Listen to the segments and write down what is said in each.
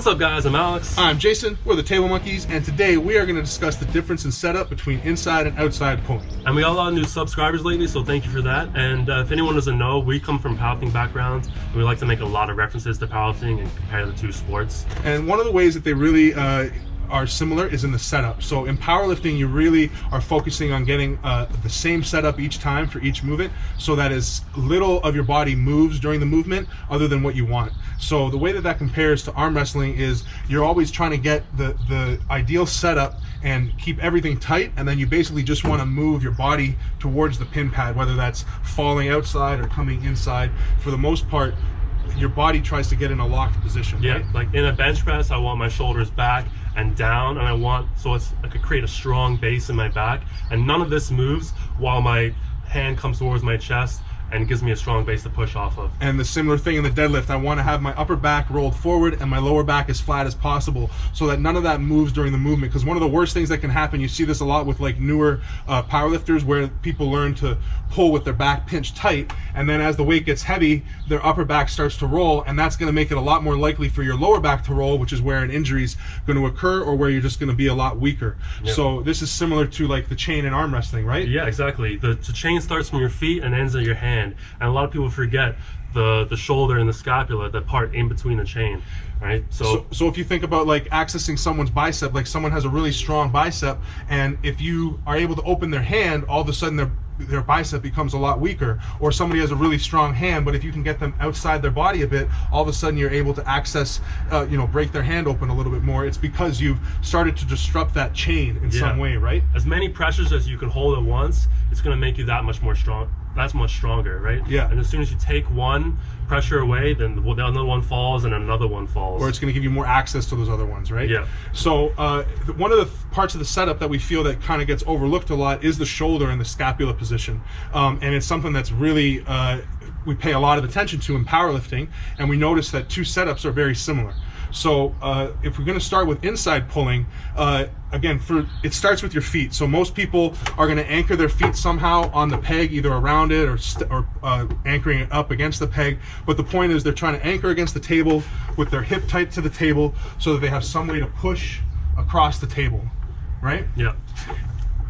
What's up, guys? I'm Alex. I'm Jason. We're the Table Monkeys, and today we are going to discuss the difference in setup between inside and outside pulling. And we got a lot of new subscribers lately, so thank you for that. And if anyone doesn't know, we come from powerlifting backgrounds, and we like to make a lot of references to powerlifting and compare the two sports. And one of the ways that they really are similar is in the setup. So in powerlifting, you really are focusing on getting the same setup each time for each movement, so that as little of your body moves during the movement other than what you want. So the way that that compares to arm wrestling is you're always trying to get the ideal setup and keep everything tight, and then you basically just want to move your body towards the pin pad, whether that's falling outside or coming inside. For the most part, your body tries to get in a locked position. Yeah, right? like in a bench press, I want my shoulders back and down, and I could create a strong base in my back, and none of this moves while my hand comes towards my chest and gives me a strong base to push off of. And the similar thing in the deadlift, I want to have my upper back rolled forward and my lower back as flat as possible, so that none of that moves during the movement. Because one of the worst things that can happen, you see this a lot with like newer powerlifters, where people learn to pull with their back pinched tight, and then as the weight gets heavy, their upper back starts to roll, and that's going to make it a lot more likely for your lower back to roll, which is where an injury is going to occur, or where you're just going to be a lot weaker. Yep. So this is similar to like the chain in arm wrestling, right? Yeah, exactly. The chain starts from your feet and ends at your hand. And a lot of people forget the shoulder and the scapula, the part in between the chain, right? So if you think about like accessing someone's bicep, like someone has a really strong bicep, and if you are able to open their hand, all of a sudden their bicep becomes a lot weaker. Or somebody has a really strong hand, but if you can get them outside their body a bit, all of a sudden you're able to access, break their hand open a little bit more. It's because you've started to disrupt that chain in some way, right? As many pressures as you can hold at once, it's going to make you that much more strong. That's much stronger, right? Yeah. And as soon as you take one pressure away, then another one falls and another one falls. Or it's going to give you more access to those other ones, right? Yeah. So one of the parts of the setup that we feel that kind of gets overlooked a lot is the shoulder and the scapula position. And it's something that's really, we pay a lot of attention to in powerlifting, and we notice that two setups are very similar. So if we're going to start with inside pulling, again, it starts with your feet. So most people are going to anchor their feet somehow on the peg, either around it or anchoring it up against the peg. But the point is they're trying to anchor against the table with their hip tight to the table, so that they have some way to push across the table, right? Yeah.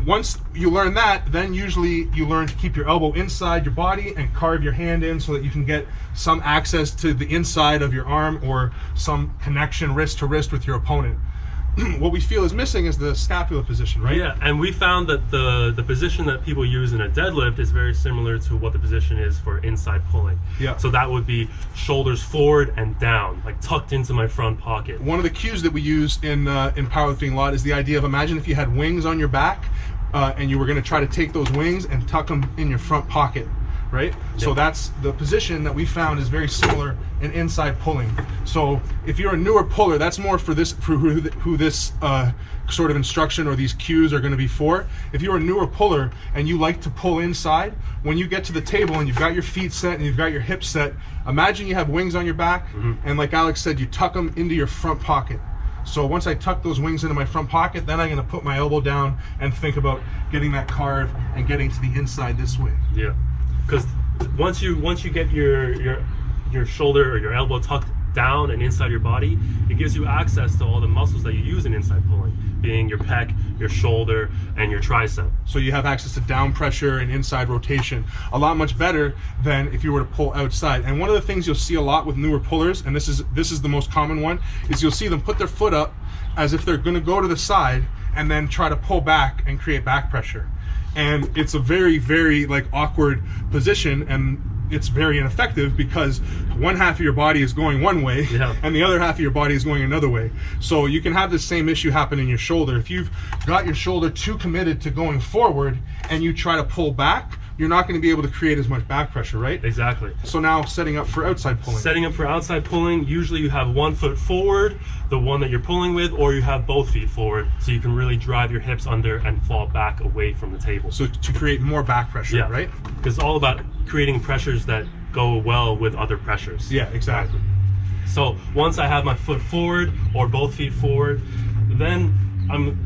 Once you learn that, then usually you learn to keep your elbow inside your body and carve your hand in, so that you can get some access to the inside of your arm, or some connection wrist to wrist with your opponent. What we feel is missing is the scapula position, right? Yeah, and we found that the position that people use in a deadlift is very similar to what the position is for inside pulling. Yeah. So that would be shoulders forward and down, like tucked into my front pocket. One of the cues that we use in powerlifting a lot is the idea of, imagine if you had wings on your back, and you were going to try to take those wings and tuck them in your front pocket, right? Yep. So that's the position that we found is very similar in inside pulling. So if you're a newer puller, that's more for who this sort of instruction or these cues are going to be for. If you're a newer puller and you like to pull inside, when you get to the table and you've got your feet set and you've got your hips set, imagine you have wings on your back, and like Alex said, you tuck them into your front pocket. So once I tuck those wings into my front pocket, then I'm going to put my elbow down and think about getting that carve and getting to the inside this way. Yeah, because once you get your shoulder or your elbow tucked down and inside your body, it gives you access to all the muscles that you use in inside pulling, being your pec, your shoulder, and your tricep. So you have access to down pressure and inside rotation, a lot much better than if you were to pull outside. And one of the things you'll see a lot with newer pullers, and this is the most common one, is you'll see them put their foot up as if they're going to go to the side and then try to pull back and create back pressure. And it's a very, very like awkward position, and it's very ineffective, because one half of your body is going one way, and the other half of your body is going another way. So you can have the same issue happen in your shoulder. If you've got your shoulder too committed to going forward and you try to pull back, you're not going to be able to create as much back pressure, right? Exactly. So now setting up for outside pulling. Setting up for outside pulling, usually you have one foot forward, the one that you're pulling with, or you have both feet forward, so you can really drive your hips under and fall back away from the table. So to create more back pressure, right? Because it's all about creating pressures that go well with other pressures. Yeah, exactly. So once I have my foot forward or both feet forward, then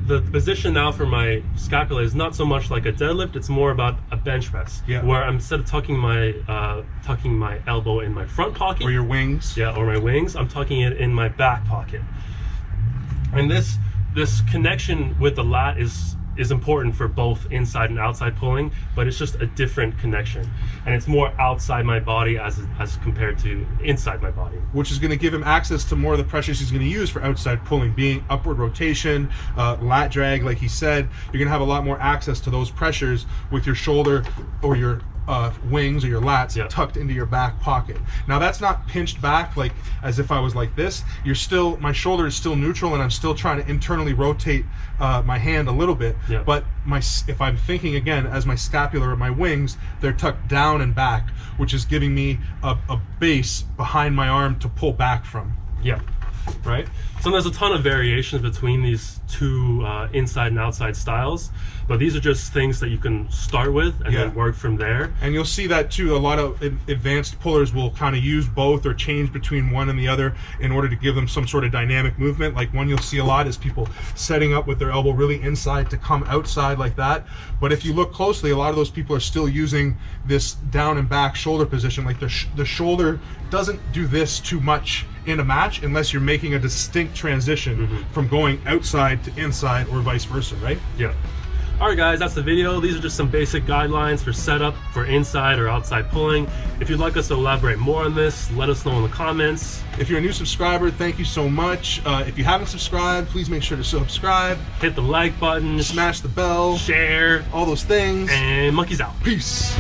the position now for my scapula is not so much like a deadlift, it's more about a bench press. Yeah. Where I'm, instead of tucking my elbow in my front pocket, Or your wings. yeah, or my wings, I'm tucking it in my back pocket. And this connection with the lat is important for both inside and outside pulling, but it's just a different connection, and it's more outside my body as compared to inside my body, which is going to give him access to more of the pressures he's going to use for outside pulling, being upward rotation, lat drag, like he said. You're going to have a lot more access to those pressures with your shoulder or your wings or your lats tucked into your back pocket. Now that's not pinched back like as if I was like this. My shoulder is still neutral, and I'm still trying to internally rotate my hand a little bit. Yeah. But if I'm thinking again as my scapula or my wings, they're tucked down and back, which is giving me a base behind my arm to pull back from. Yeah. Right? So there's a ton of variations between these two inside and outside styles, but these are just things that you can start with and then work from there. And you'll see that too. A lot of advanced pullers will kind of use both or change between one and the other in order to give them some sort of dynamic movement. Like one you'll see a lot is people setting up with their elbow really inside to come outside like that. But if you look closely, a lot of those people are still using this down and back shoulder position. Like the shoulder doesn't do this too much in a match unless you're making a distinct transition from going outside to inside or vice versa, right? Yeah. All right, guys, that's the video. These are just some basic guidelines for setup for inside or outside pulling. If you'd like us to elaborate more on this, let us know in the comments. If you're a new subscriber, thank you so much. If you haven't subscribed, please make sure to subscribe. Hit the like button. Smash the bell. Share. All those things. And monkeys out. Peace.